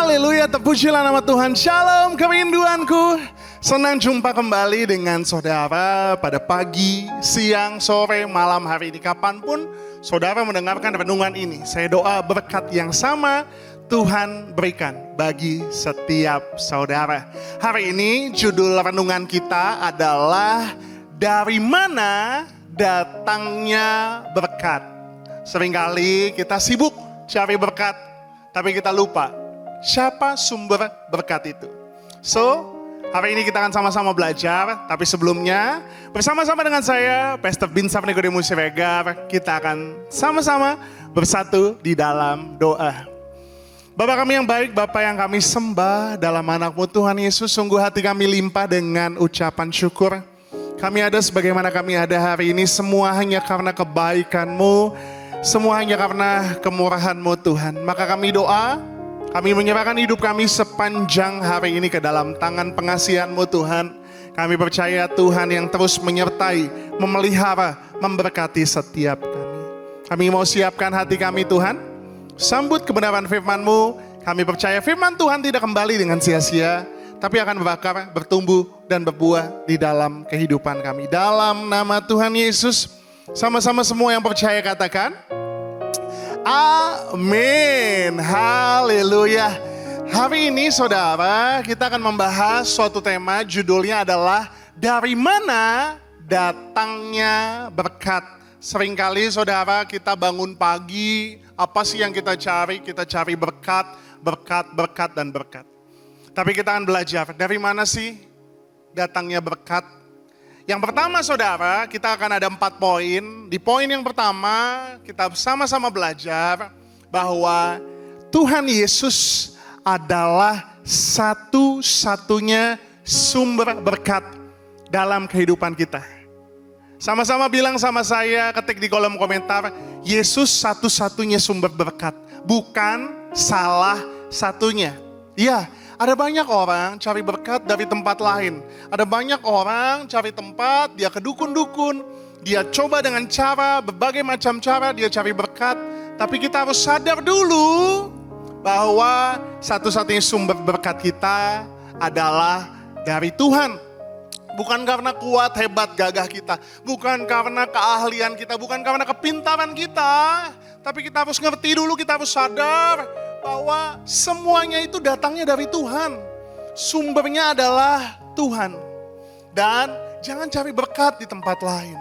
Haleluya, terpujilah nama Tuhan. Shalom kerinduanku. Senang jumpa kembali dengan saudara pada pagi, siang, sore, malam hari ini. Kapanpun saudara mendengarkan renungan ini, saya doa berkat yang sama Tuhan berikan bagi setiap saudara. Hari ini judul renungan kita adalah dari mana datangnya berkat. Seringkali kita sibuk cari berkat, tapi kita lupa siapa sumber berkat itu. So, hari ini kita akan sama-sama belajar, tapi sebelumnya bersama-sama dengan saya, Pastor Binsar Nicodemus Siregar, kita akan sama-sama bersatu di dalam doa. Bapa kami yang baik, Bapa yang kami sembah dalam anak-Mu Tuhan Yesus, sungguh hati kami limpah dengan ucapan syukur. Kami ada sebagaimana kami ada hari ini, semua hanya karena kebaikan-Mu, semua hanya karena kemurahan-Mu Tuhan. Maka kami doa, kami menyerahkan hidup kami sepanjang hari ini ke dalam tangan pengasihan-Mu Tuhan. Kami percaya Tuhan yang terus menyertai, memelihara, memberkati setiap kami. Kami mau siapkan hati kami Tuhan, sambut kebenaran firman-Mu. Kami percaya firman Tuhan tidak kembali dengan sia-sia, tapi akan berakar, bertumbuh, dan berbuah di dalam kehidupan kami. Dalam nama Tuhan Yesus, sama-sama semua yang percaya katakan, amin, haleluya. Hari ini saudara, kita akan membahas suatu tema, judulnya adalah dari mana datangnya berkat. Seringkali saudara kita bangun pagi, apa sih yang kita cari? Kita cari berkat, berkat, berkat, dan berkat. Tapi kita akan belajar, dari mana sih datangnya berkat? Yang pertama saudara, kita akan ada 4 poin. Di poin yang pertama, kita sama-sama belajar bahwa Tuhan Yesus adalah satu-satunya sumber berkat dalam kehidupan kita. Sama-sama bilang sama saya, ketik di kolom komentar, Yesus satu-satunya sumber berkat, bukan salah satunya. Iya. Ada banyak orang cari berkat dari tempat lain. Ada banyak orang cari tempat, dia ke dukun-dukun. Dia coba dengan cara, berbagai macam cara dia cari berkat. Tapi kita harus sadar dulu bahwa satu-satunya sumber berkat kita adalah dari Tuhan. Bukan karena kuat, hebat, gagah kita. Bukan karena keahlian kita, bukan karena kepintaran kita. Tapi kita harus ngerti dulu, kita harus sadar bahwa semuanya itu datangnya dari Tuhan. Sumbernya adalah Tuhan. Dan jangan cari berkat di tempat lain.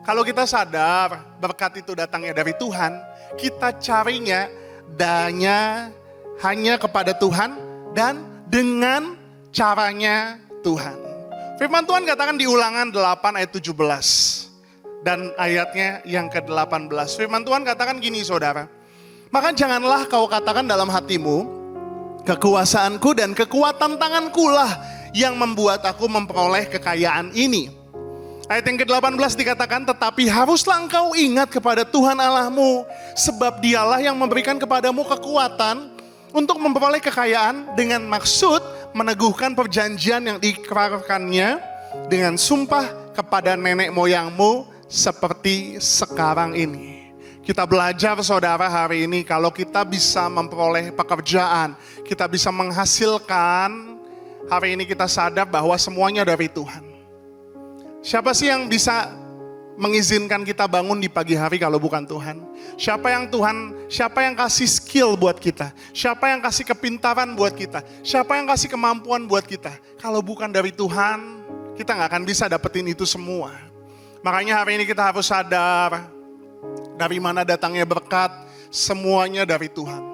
Kalau kita sadar berkat itu datangnya dari Tuhan, kita carinya hanya kepada Tuhan dan dengan caranya Tuhan. Firman Tuhan katakan di Ulangan 8 ayat 17 dan ayatnya yang ke-18. Firman Tuhan katakan gini saudara, maka janganlah kau katakan dalam hatimu, kekuasaanku dan kekuatan tanganku lah yang membuat aku memperoleh kekayaan ini. Ayat yang ke-18 dikatakan, tetapi haruslah engkau ingat kepada Tuhan Allahmu, sebab dialah yang memberikan kepadamu kekuatan untuk memperoleh kekayaan dengan maksud meneguhkan perjanjian yang diikrarkannya dengan sumpah kepada nenek moyangmu seperti sekarang ini. Kita belajar saudara hari ini, kalau kita bisa memperoleh pekerjaan, kita bisa menghasilkan, hari ini kita sadar bahwa semuanya dari Tuhan. Siapa sih yang bisa mengizinkan kita bangun di pagi hari kalau bukan Tuhan? Siapa yang kasih skill buat kita? Siapa yang kasih kepintaran buat kita? Siapa yang kasih kemampuan buat kita? Kalau bukan dari Tuhan, kita gak akan bisa dapetin itu semua. Makanya hari ini kita harus sadar, dari mana datangnya berkat, semuanya dari Tuhan.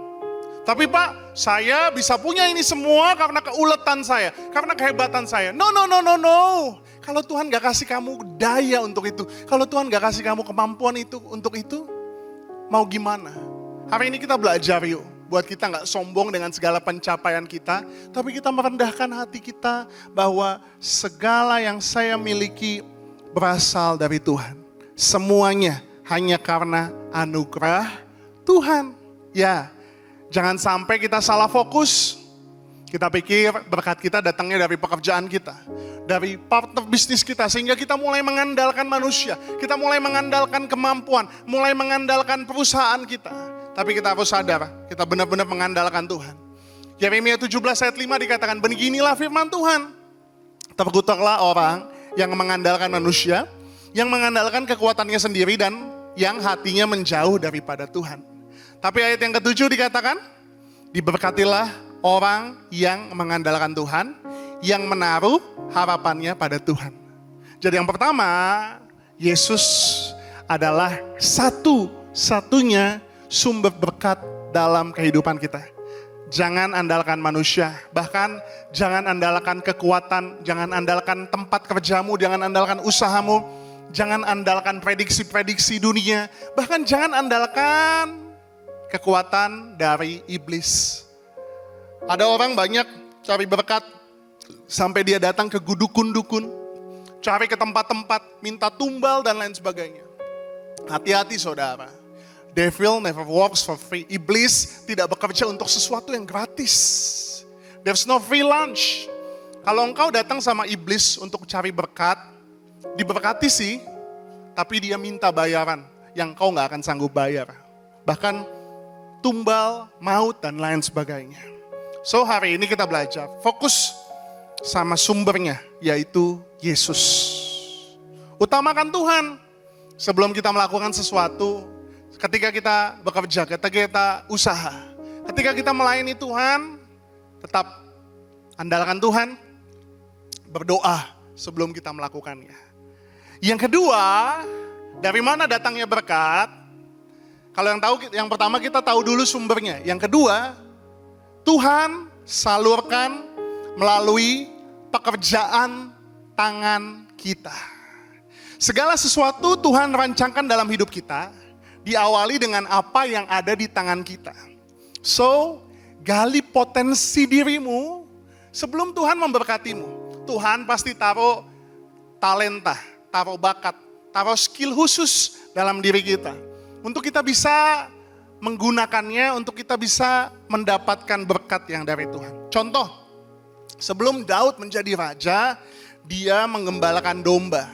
Tapi Pak, saya bisa punya ini semua karena keuletan saya, karena kehebatan saya. No. Kalau Tuhan gak kasih kamu daya untuk itu, kalau Tuhan gak kasih kamu kemampuan untuk itu, mau gimana? Hari ini kita belajar yuk, buat kita gak sombong dengan segala pencapaian kita, tapi kita merendahkan hati kita bahwa segala yang saya miliki berasal dari Tuhan. Semuanya hanya karena anugerah Tuhan. Ya, jangan sampai kita salah fokus. Kita pikir berkat kita datangnya dari pekerjaan kita, dari partner bisnis kita, sehingga kita mulai mengandalkan manusia, kita mulai mengandalkan kemampuan, mulai mengandalkan perusahaan kita. Tapi kita harus sadar, kita benar-benar mengandalkan Tuhan. Yeremia 17 ayat 5 dikatakan, beginilah firman Tuhan. Terkutuklah orang yang mengandalkan manusia, yang mengandalkan kekuatannya sendiri dan yang hatinya menjauh daripada Tuhan. Tapi ayat yang ketujuh dikatakan, diberkatilah orang yang mengandalkan Tuhan, yang menaruh harapannya pada Tuhan. Jadi yang pertama, Yesus adalah satu-satunya sumber berkat dalam kehidupan kita. Jangan andalkan manusia, bahkan jangan andalkan kekuatan, jangan andalkan tempat kerjamu, jangan andalkan usahamu, jangan andalkan prediksi-prediksi dunia, bahkan jangan andalkan kekuatan dari iblis. Ada orang banyak cari berkat sampai dia datang ke dukun-dukun, cari ke tempat-tempat, minta tumbal dan lain sebagainya. Hati-hati saudara, devil never works for free. Iblis tidak bekerja untuk sesuatu yang gratis. There's no free lunch. Kalau engkau datang sama iblis untuk cari berkat, diberkati sih, tapi dia minta bayaran yang kau gak akan sanggup bayar. Bahkan tumbal, maut, dan lain sebagainya. So hari ini kita belajar, fokus sama sumbernya, yaitu Yesus. Utamakan Tuhan sebelum kita melakukan sesuatu, ketika kita bekerja, ketika kita usaha, ketika kita melayani Tuhan, tetap andalkan Tuhan, berdoa sebelum kita melakukannya. Yang kedua, dari mana datangnya berkat? Kalau yang pertama kita tahu dulu sumbernya. Yang kedua, Tuhan salurkan melalui pekerjaan tangan kita. Segala sesuatu Tuhan rancangkan dalam hidup kita, diawali dengan apa yang ada di tangan kita. So, gali potensi dirimu sebelum Tuhan memberkatimu. Tuhan pasti taruh talenta, taruh bakat, taruh skill khusus dalam diri kita. Untuk kita bisa menggunakannya, untuk kita bisa mendapatkan berkat yang dari Tuhan. Contoh, sebelum Daud menjadi raja, dia menggembalakan domba.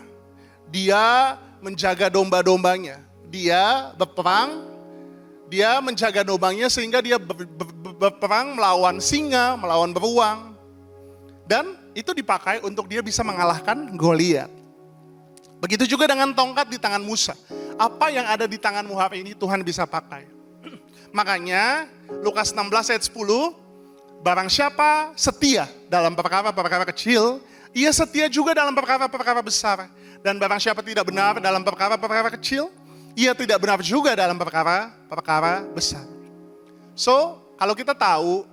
Dia menjaga domba-dombanya. Dia berperang, dia menjaga dombanya sehingga dia berperang melawan singa, melawan beruang. Dan itu dipakai untuk dia bisa mengalahkan Goliat. Begitu juga dengan tongkat di tangan Musa. Apa yang ada di tanganmu hari ini Tuhan bisa pakai. Makanya Lukas 16 ayat 10, barang siapa setia dalam perkara-perkara kecil, ia setia juga dalam perkara-perkara besar. Dan barang siapa tidak benar dalam perkara-perkara kecil, ia tidak benar juga dalam perkara-perkara besar. So, kalau kita tahu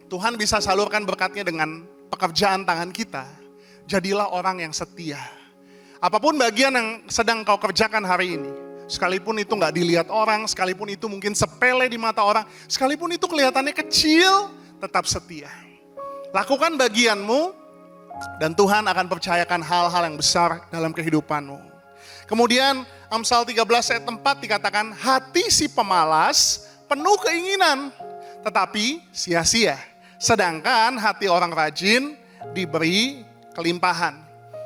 Tuhan bisa salurkan berkatnya dengan pekerjaan tangan kita, jadilah orang yang setia. Apapun bagian yang sedang kau kerjakan hari ini, sekalipun itu gak dilihat orang, sekalipun itu mungkin sepele di mata orang, sekalipun itu kelihatannya kecil, tetap setia. Lakukan bagianmu, dan Tuhan akan percayakan hal-hal yang besar dalam kehidupanmu. Kemudian Amsal 13 ayat 4 dikatakan, hati si pemalas penuh keinginan, tetapi sia-sia. Sedangkan hati orang rajin diberi kelimpahan.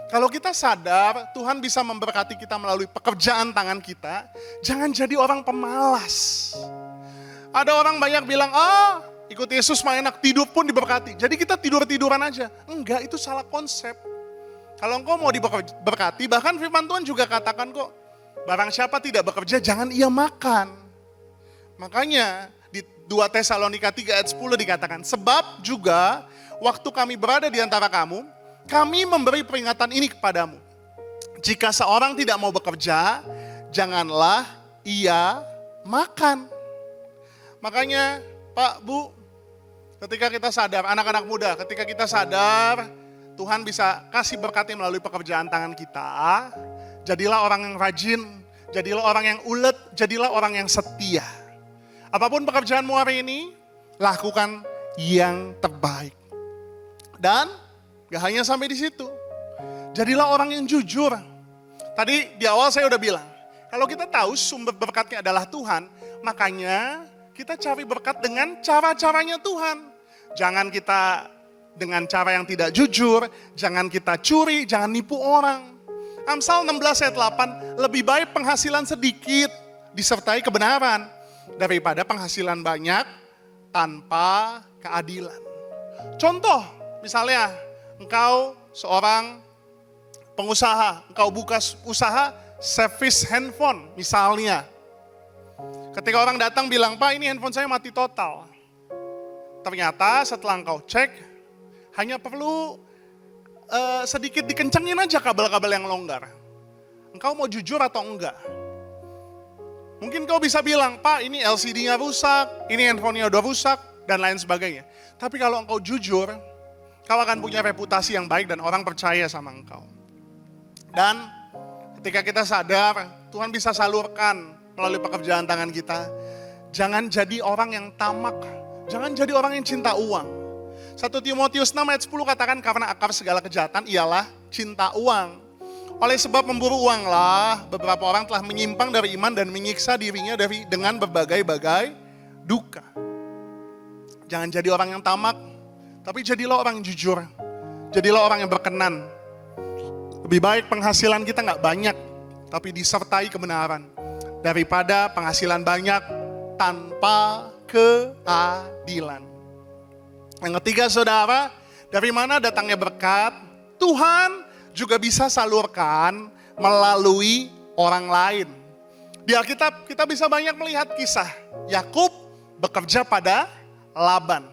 Kalau kita sadar Tuhan bisa memberkati kita melalui pekerjaan tangan kita, jangan jadi orang pemalas. Ada orang banyak bilang, ikut Yesus mah enak, tidur pun diberkati. Jadi kita tidur-tiduran aja. Enggak, itu salah konsep. Kalau engkau mau diberkati, bahkan firman Tuhan juga katakan kok, barang siapa tidak bekerja, jangan ia makan. Makanya di 2 Tesalonika 3 ayat 10 dikatakan, sebab juga waktu kami berada di antara kamu, kami memberi peringatan ini kepadamu. Jika seorang tidak mau bekerja, janganlah ia makan. Makanya Pak, Bu, ketika kita sadar, anak-anak muda, ketika kita sadar Tuhan bisa kasih berkatnya melalui pekerjaan tangan kita, jadilah orang yang rajin, jadilah orang yang ulet, jadilah orang yang setia. Apapun pekerjaanmu hari ini, lakukan yang terbaik. Dan gak hanya sampai di situ, jadilah orang yang jujur. Tadi di awal saya udah bilang, kalau kita tahu sumber berkatnya adalah Tuhan, makanya kita cari berkat dengan cara-caranya Tuhan. Jangan kita dengan cara yang tidak jujur, jangan kita curi, jangan nipu orang. Amsal 16 ayat 8, lebih baik penghasilan sedikit disertai kebenaran daripada penghasilan banyak tanpa keadilan. Contoh, misalnya engkau seorang pengusaha, engkau buka usaha service handphone misalnya. Ketika orang datang bilang, Pak ini handphone saya mati total. Ternyata setelah engkau cek, hanya perlu sedikit dikencengin aja kabel-kabel yang longgar. Engkau mau jujur atau enggak? Mungkin kau bisa bilang, Pak ini LCD-nya rusak, ini handphonenya udah rusak, dan lain sebagainya. Tapi kalau engkau jujur, kau akan punya reputasi yang baik dan orang percaya sama engkau. Dan ketika kita sadar, Tuhan bisa salurkan melalui pekerjaan tangan kita. Jangan jadi orang yang tamak, jangan jadi orang yang cinta uang. 1 Timotius 6 ayat 10 katakan, karena akar segala kejahatan ialah cinta uang. Oleh sebab memburu uanglah, beberapa orang telah menyimpang dari iman dan menyiksa dirinya dengan berbagai-bagai duka. Jangan jadi orang yang tamak, tapi jadilah orang yang jujur. Jadilah orang yang berkenan. Lebih baik penghasilan kita nggak banyak, tapi disertai kebenaran. Daripada penghasilan banyak tanpa keadilan. Yang ketiga saudara, dari mana datangnya berkat? Tuhan juga bisa salurkan melalui orang lain. Di Alkitab kita bisa banyak melihat kisah. Yakub bekerja pada Laban.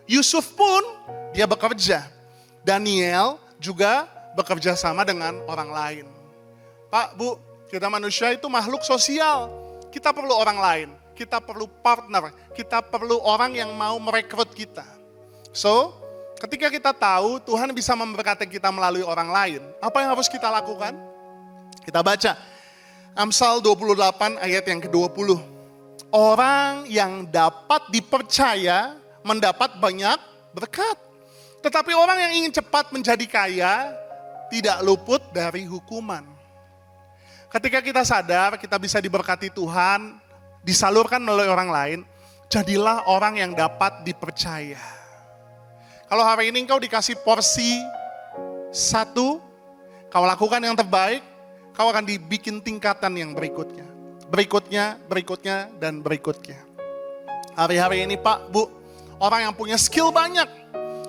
Yusuf pun dia bekerja. Daniel juga bekerja sama dengan orang lain. Pak, Bu, kita manusia itu makhluk sosial. Kita perlu orang lain. Kita perlu partner. Kita perlu orang yang mau merekrut kita. So, ketika kita tahu Tuhan bisa memberkati kita melalui orang lain, apa yang harus kita lakukan? Kita baca Amsal 28 ayat yang ke-20. Orang yang dapat dipercaya mendapat banyak berkat. Tetapi orang yang ingin cepat menjadi kaya tidak luput dari hukuman. Ketika kita sadar kita bisa diberkati Tuhan, disalurkan melalui orang lain, jadilah orang yang dapat dipercaya. Kalau hari ini engkau dikasih porsi satu, kau lakukan yang terbaik, kau akan dibikin tingkatan yang berikutnya. Berikutnya, dan berikutnya. Hari-hari ini Pak, Bu, orang yang punya skill banyak.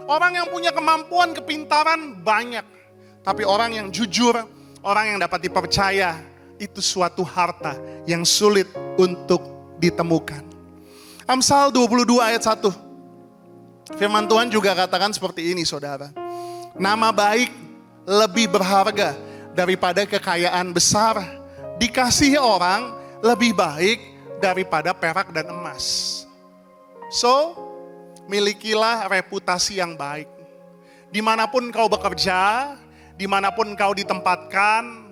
Orang yang punya kemampuan, kepintaran banyak. Tapi orang yang jujur, orang yang dapat dipercaya, itu suatu harta yang sulit untuk ditemukan. Amsal 22 ayat 1. Firman Tuhan juga katakan seperti ini saudara. Nama baik lebih berharga daripada kekayaan besar. Dikasihi orang lebih baik daripada perak dan emas. So, milikilah reputasi yang baik. Dimanapun kau bekerja, dimanapun kau ditempatkan,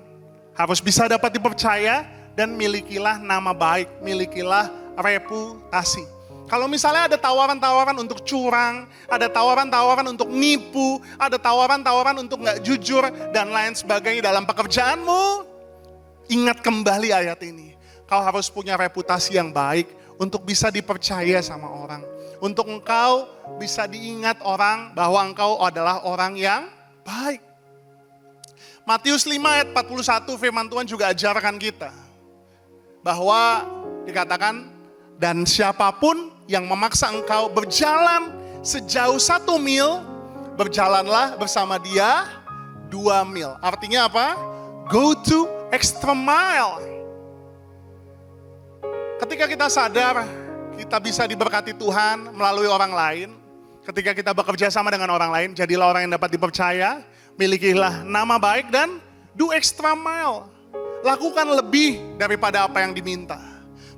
harus bisa dapat dipercaya dan milikilah nama baik, milikilah reputasi. Kalau misalnya ada tawaran-tawaran untuk curang, ada tawaran-tawaran untuk nipu, ada tawaran-tawaran untuk nggak jujur, dan lain sebagainya dalam pekerjaanmu, ingat kembali ayat ini. Kau harus punya reputasi yang baik untuk bisa dipercaya sama orang. Untuk engkau bisa diingat orang bahwa engkau adalah orang yang baik. Matius 5 ayat 41 firman Tuhan juga ajarkan kita. Bahwa dikatakan, dan siapapun yang memaksa engkau berjalan sejauh 1 mil, berjalanlah bersama dia 2 mil. Artinya apa? Go to extra mile. Ketika kita sadar, kita bisa diberkati Tuhan melalui orang lain. Ketika kita bekerja sama dengan orang lain, jadilah orang yang dapat dipercaya, milikilah nama baik dan do extra mile. Lakukan lebih daripada apa yang diminta.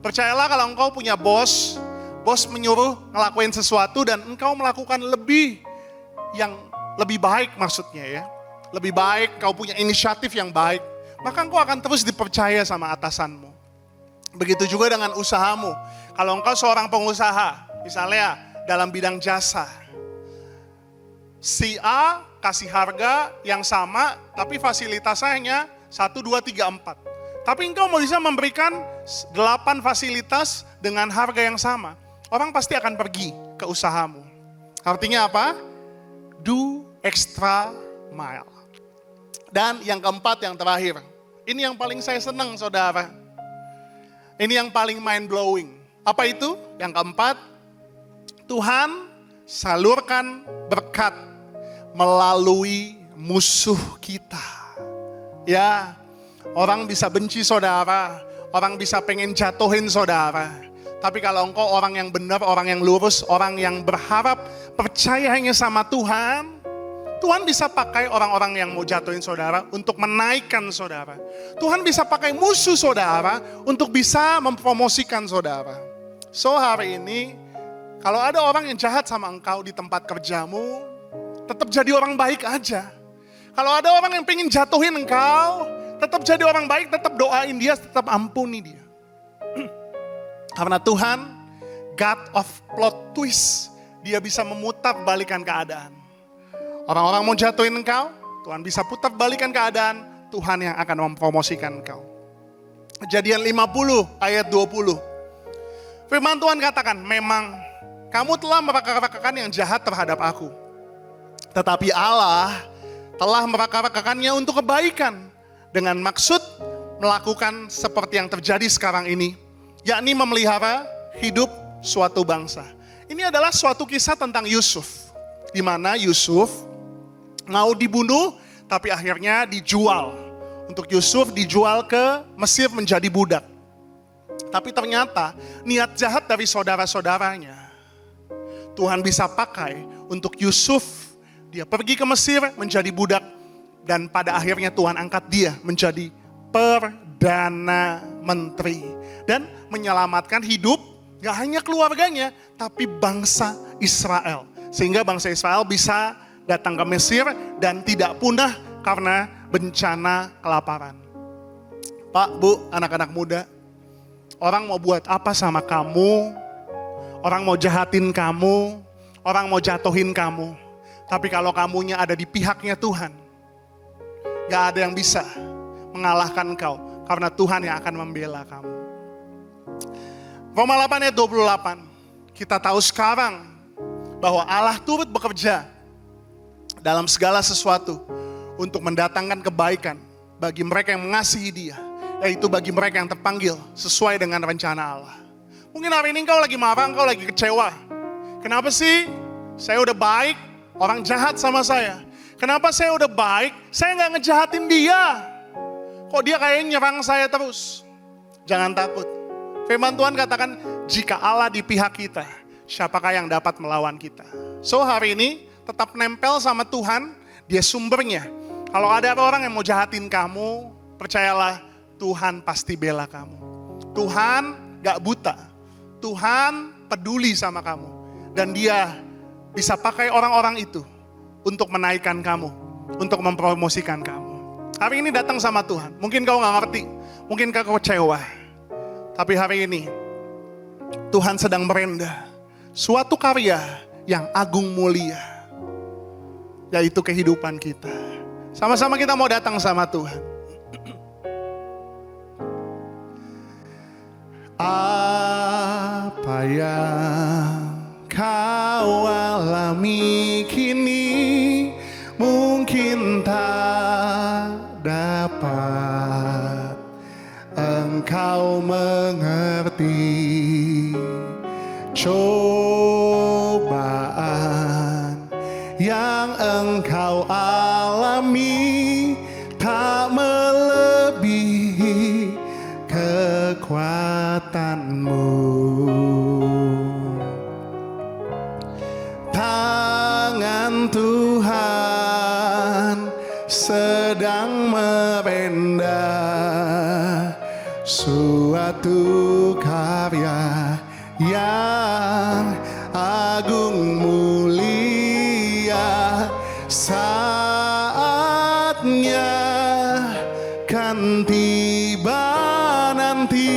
Percayalah kalau engkau punya bos menyuruh ngelakuin sesuatu dan engkau melakukan lebih yang lebih baik maksudnya ya. Lebih baik, kau punya inisiatif yang baik, maka engkau akan terus dipercaya sama atasanmu. Begitu juga dengan usahamu. Kalau engkau seorang pengusaha, misalnya dalam bidang jasa, si A kasih harga yang sama, tapi fasilitasnya hanya 1, 2, 3, 4. Tapi engkau mau bisa memberikan 8 fasilitas dengan harga yang sama. Orang pasti akan pergi ke usahamu. Artinya apa? Do extra mile. Dan yang keempat, yang terakhir. Ini yang paling saya senang saudara. Ini yang paling mind blowing. Apa itu? Yang keempat, Tuhan salurkan berkat melalui musuh kita. Ya, orang bisa benci saudara, orang bisa pengen jatuhin saudara. Tapi kalau engkau orang yang benar, orang yang lurus, orang yang berharap, percaya hanya sama Tuhan, Tuhan bisa pakai orang-orang yang mau jatuhin saudara untuk menaikkan saudara. Tuhan bisa pakai musuh saudara untuk bisa mempromosikan saudara. So hari ini, kalau ada orang yang jahat sama engkau di tempat kerjamu, tetap jadi orang baik aja. Kalau ada orang yang pengen jatuhin engkau, tetap jadi orang baik, tetap doain dia, tetap ampuni dia. Karena Tuhan, God of plot twist, dia bisa memutar balikan keadaan. Orang-orang mau jatuhin engkau, Tuhan bisa putar balikan keadaan, Tuhan yang akan mempromosikan engkau. Kejadian 50 ayat 20. Firman Tuhan katakan, memang kamu telah meraka-rakakan yang jahat terhadap aku. Tetapi Allah telah meraka-rakakannya untuk kebaikan, dengan maksud melakukan seperti yang terjadi sekarang ini, yakni memelihara hidup suatu bangsa. Ini adalah suatu kisah tentang Yusuf, di mana Yusuf mau dibunuh, tapi akhirnya dijual. Untuk Yusuf dijual ke Mesir menjadi budak. Tapi ternyata niat jahat dari saudara-saudaranya, Tuhan bisa pakai untuk Yusuf. Dia pergi ke Mesir menjadi budak, dan pada akhirnya Tuhan angkat dia menjadi Perdana Menteri. Dan menyelamatkan hidup gak hanya keluarganya, tapi bangsa Israel. Sehingga bangsa Israel bisa datang ke Mesir dan tidak punah karena bencana kelaparan. Pak, Bu, anak-anak muda, orang mau buat apa sama kamu, orang mau jahatin kamu, orang mau jatuhin kamu. Tapi kalau kamunya ada di pihaknya Tuhan, gak ada yang bisa mengalahkan engkau, karena Tuhan yang akan membela kamu. Roma 8 ayat 28, kita tahu sekarang bahwa Allah turut bekerja dalam segala sesuatu untuk mendatangkan kebaikan bagi mereka yang mengasihi Dia, yaitu bagi mereka yang terpanggil sesuai dengan rencana Allah. Mungkin hari ini engkau lagi marah, engkau lagi kecewa. Kenapa sih saya udah baik, orang jahat sama saya? Kenapa saya udah baik, saya gak ngejahatin dia? Kok dia kayaknya nyerang saya terus? Jangan takut. Firman Tuhan katakan, jika Allah di pihak kita, siapakah yang dapat melawan kita? So hari ini tetap nempel sama Tuhan, dia sumbernya. Kalau ada orang yang mau jahatin kamu, percayalah Tuhan pasti bela kamu. Tuhan gak buta, Tuhan peduli sama kamu. Dan dia bisa pakai orang-orang itu untuk menaikkan kamu, untuk mempromosikan kamu. Hari ini datang sama Tuhan, mungkin kau gak ngerti, mungkin kau kecewa. Tapi hari ini Tuhan sedang merendah suatu karya yang agung mulia, yaitu kehidupan kita. Sama-sama kita mau datang sama Tuhan. Apa yang kau alami kini mungkin tak dapat engkau mengerti. Cobaan yang engkau alami tak melebihi kekuatanmu. Tangan Tuhan sedang merendah suatu karya yang agung mulia. Saatnya kan tiba nanti,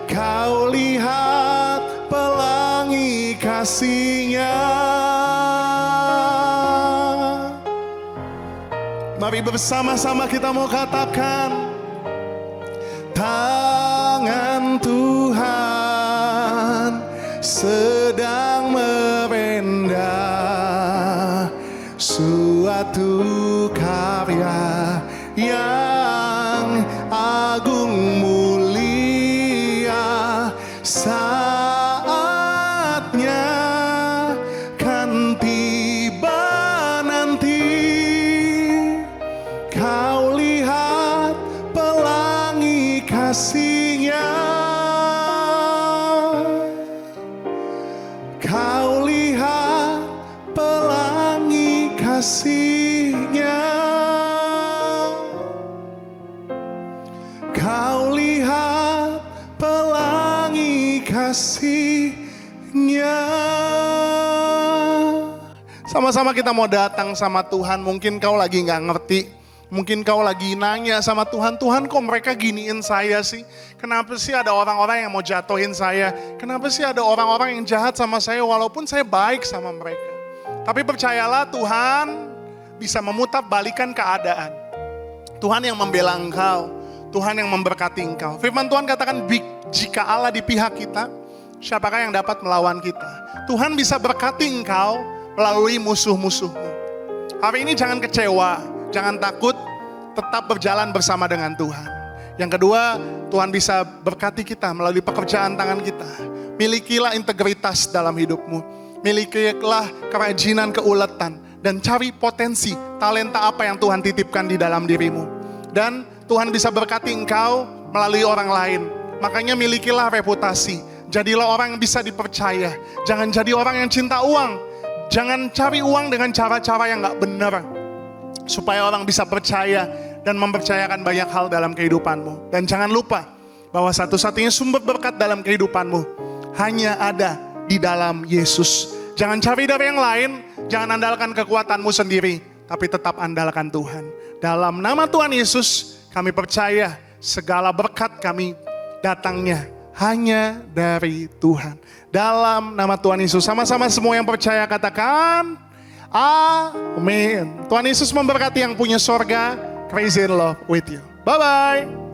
kau lihat pelangi kasih-Nya. Mari bersama-sama kita mau katakan, tangan Tuhan sedang merendah suatu karya yang agung mulia. Saatnya Kau lihat pelangi kasih-Nya. Kau lihat pelangi kasih-Nya. Sama-sama kita mau datang sama Tuhan. Mungkin kau lagi gak ngerti. Mungkin kau lagi nanya sama Tuhan, Tuhan kok mereka giniin saya sih? Kenapa sih ada orang-orang yang mau jatuhin saya? Kenapa sih ada orang-orang yang jahat sama saya walaupun saya baik sama mereka? Tapi percayalah Tuhan bisa memutar balikan keadaan. Tuhan yang membela engkau, Tuhan yang memberkati engkau. Firman Tuhan katakan, jika Allah di pihak kita, siapakah yang dapat melawan kita? Tuhan bisa berkati engkau melalui musuh-musuhmu. Hari ini jangan kecewa, jangan takut, tetap berjalan bersama dengan Tuhan. Yang kedua, Tuhan bisa berkati kita melalui pekerjaan tangan kita. Milikilah integritas dalam hidupmu. Milikilah kerajinan, keuletan. Dan cari potensi, talenta apa yang Tuhan titipkan di dalam dirimu. Dan Tuhan bisa berkati engkau melalui orang lain. Makanya milikilah reputasi. Jadilah orang yang bisa dipercaya. Jangan jadi orang yang cinta uang. Jangan cari uang dengan cara-cara yang gak benar. Supaya orang bisa percaya dan mempercayakan banyak hal dalam kehidupanmu. Dan jangan lupa bahwa satu-satunya sumber berkat dalam kehidupanmu hanya ada di dalam Yesus. Jangan cari dari yang lain, jangan andalkan kekuatanmu sendiri, tapi tetap andalkan Tuhan. Dalam nama Tuhan Yesus, kami percaya segala berkat kami datangnya hanya dari Tuhan. Dalam nama Tuhan Yesus, sama-sama semua yang percaya katakan, amin. Tuhan Yesus memberkati yang punya sorga. Crazy in love with you. Bye-bye.